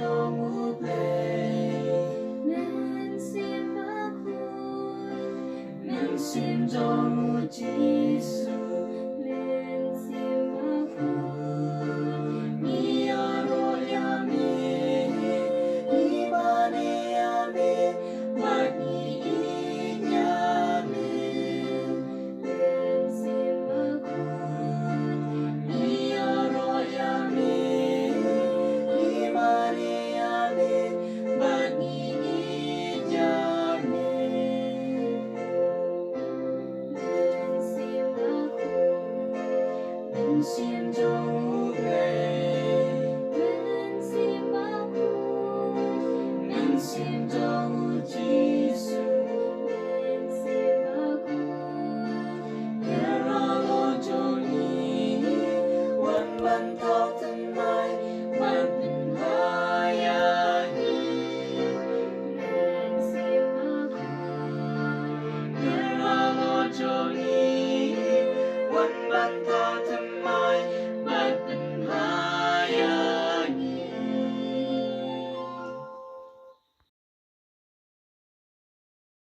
trong ngũ play nên xin bác hối nên xin trong ngũ Giêsu nên xin bác hối Mia royami imane ame mani inyame nên xin bác hối Mia royami imane ame mani inyame nên xin bác hối nên xin trong